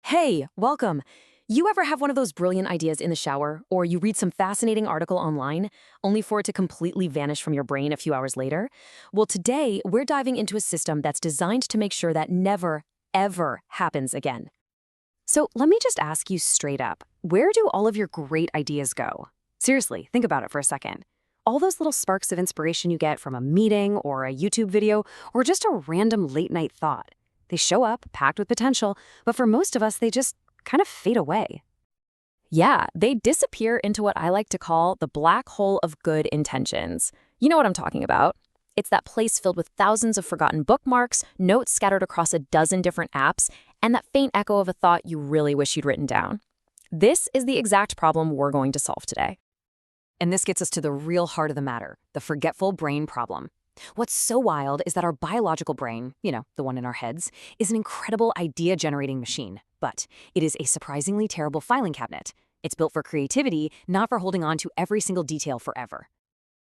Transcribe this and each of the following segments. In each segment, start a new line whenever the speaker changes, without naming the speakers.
Hey, welcome. You ever have one of those brilliant ideas in the shower, or you read some fascinating article online, only for it to completely vanish from your brain a few hours later? Well, today, we're diving into a system that's designed to make sure that never, ever happens again. So let me just ask you straight up, where do all of your great ideas go? Seriously, think about it for a second. All those little sparks of inspiration you get from a meeting or a YouTube video or just a random late-night thought. They show up, packed with potential, but for most of us, they just kind of fade away. Yeah, they disappear into what I like to call the black hole of good intentions. You know what I'm talking about. It's that place filled with thousands of forgotten bookmarks, notes scattered across a dozen different apps, and that faint echo of a thought you really wish you'd written down. This is the exact problem we're going to solve today. And this gets us to the real heart of the matter, the forgetful brain problem. What's so wild is that our biological brain, the one in our heads, is an incredible idea-generating machine, but it is a surprisingly terrible filing cabinet. It's built for creativity, not for holding on to every single detail forever.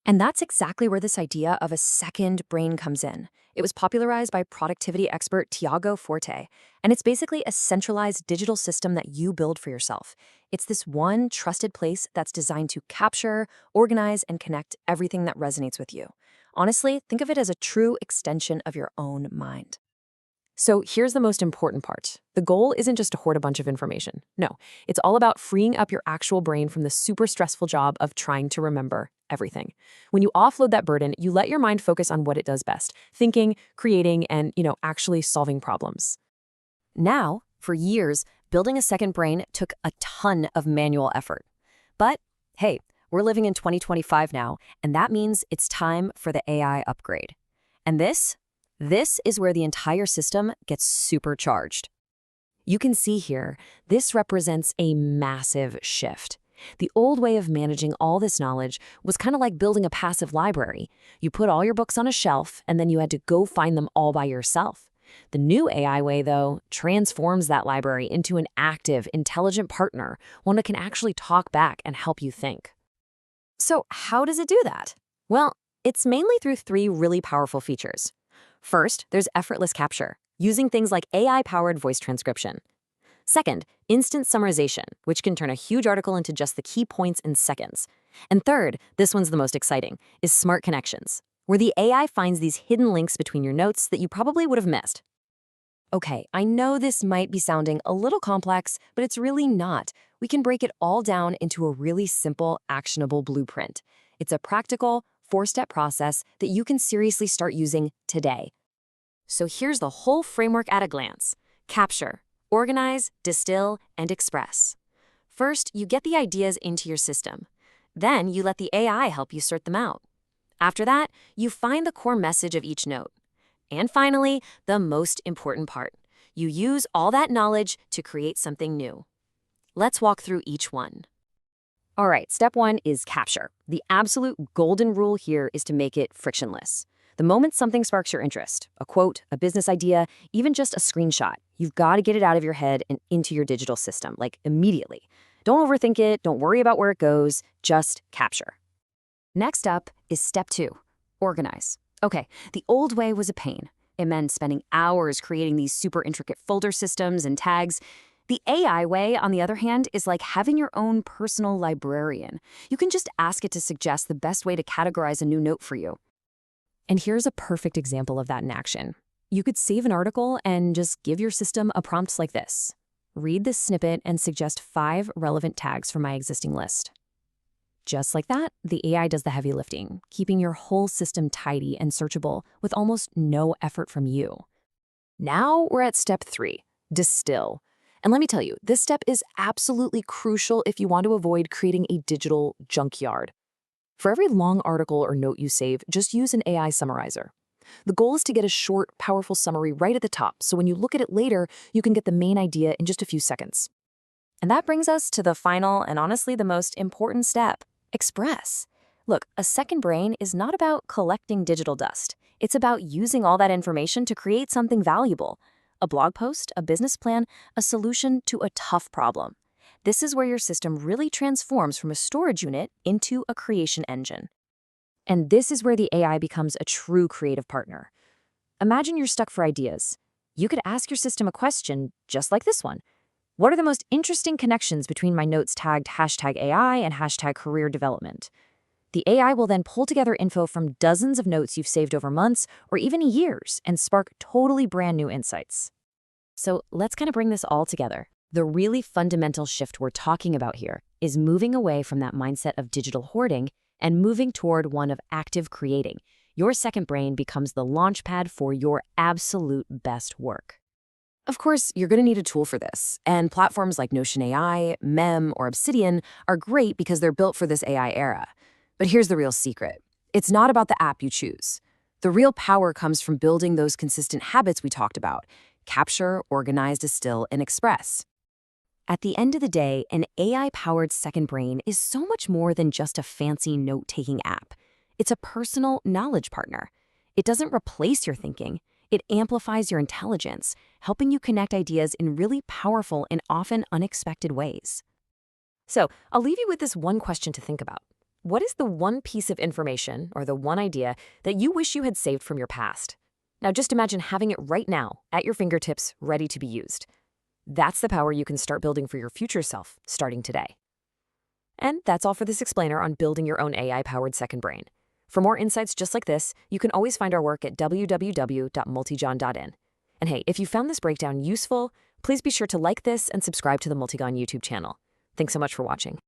And that's exactly where this idea of a second brain comes in. It was popularized by productivity expert Tiago Forte, and it's basically a centralized digital system that you build for yourself. It's this one trusted place that's designed to capture, organize, and connect everything that resonates with you. Honestly, think of it as a true extension of your own mind. So here's the most important part. The goal isn't just to hoard a bunch of information. No, it's all about freeing up your actual brain from the super stressful job of trying to remember everything. When you offload that burden, you let your mind focus on what it does best, thinking, creating, and, actually solving problems. Now, for years, building a second brain took a ton of manual effort. But hey, we're living in 2025 now, and that means it's time for the AI upgrade. And this is where the entire system gets supercharged. You can see here, this represents a massive shift. The old way of managing all this knowledge was kind of like building a passive library. You put all your books on a shelf, and then you had to go find them all by yourself. The new AI way, though, transforms that library into an active, intelligent partner, one that can actually talk back and help you think. So how does it do that? Well, it's mainly through three really powerful features. First, there's effortless capture, using things like AI-powered voice transcription. Second, instant summarization, which can turn a huge article into just the key points in seconds. And third, this one's the most exciting, is smart connections, where the AI finds these hidden links between your notes that you probably would have missed. Okay, I know this might be sounding a little complex, but it's really not. We can break it all down into a really simple, actionable blueprint. It's a practical, four-step process that you can seriously start using today. So here's the whole framework at a glance. Capture, organize, distill, and express. First, you get the ideas into your system. Then you let the AI help you sort them out. After that, you find the core message of each note. And finally, the most important part. You use all that knowledge to create something new. Let's walk through each one. All right, step one is capture. The absolute golden rule here is to make it frictionless. The moment something sparks your interest, a quote, a business idea, even just a screenshot, you've got to get it out of your head and into your digital system, like immediately. Don't overthink it, don't worry about where it goes, just capture. Next up is step two, organize. Okay, the old way was a pain. It meant spending hours creating these super intricate folder systems and tags. The AI way, on the other hand, is like having your own personal librarian. You can just ask it to suggest the best way to categorize a new note for you. And here's a perfect example of that in action. You could save an article and just give your system a prompt like this. Read this snippet and suggest 5 relevant tags from my existing list. Just like that, the AI does the heavy lifting, keeping your whole system tidy and searchable with almost no effort from you. Now we're at step 3, distill. And let me tell you, this step is absolutely crucial if you want to avoid creating a digital junkyard. For every long article or note you save, just use an AI summarizer. The goal is to get a short, powerful summary right at the top, so when you look at it later, you can get the main idea in just a few seconds. And that brings us to the final and honestly the most important step, express. Look, a second brain is not about collecting digital dust. It's about using all that information to create something valuable. A blog post, a business plan, a solution to a tough problem. This is where your system really transforms from a storage unit into a creation engine. And this is where the AI becomes a true creative partner. Imagine you're stuck for ideas. You could ask your system a question just like this one.
What are the most interesting connections between my notes tagged #AI and #career development? The AI will then pull together info from dozens of notes you've saved over months or even years and spark totally brand new insights.
So let's kind of bring this all together. The really fundamental shift we're talking about here is moving away from that mindset of digital hoarding and moving toward one of active creating. Your second brain becomes the launchpad for your absolute best work. Of course, you're going to need a tool for this, and platforms like Notion AI, Mem, or Obsidian are great because they're built for this AI era. But here's the real secret. It's not about the app you choose. The real power comes from building those consistent habits we talked about: capture, organize, distill, and express. At the end of the day, an AI-powered second brain is so much more than just a fancy note-taking app. It's a personal knowledge partner. It doesn't replace your thinking. It amplifies your intelligence, helping you connect ideas in really powerful and often unexpected ways. So, I'll leave you with this one question to think about. What is the one piece of information or the one idea that you wish you had saved from your past? Now, just imagine having it right now, at your fingertips, ready to be used. That's the power you can start building for your future self, starting today. And that's all for this explainer on building your own AI-powered second brain. For more insights just like this, you can always find our work at www.multigyan.in. And hey, if you found this breakdown useful, please be sure to like this and subscribe to the Multigyan YouTube channel. Thanks so much for watching.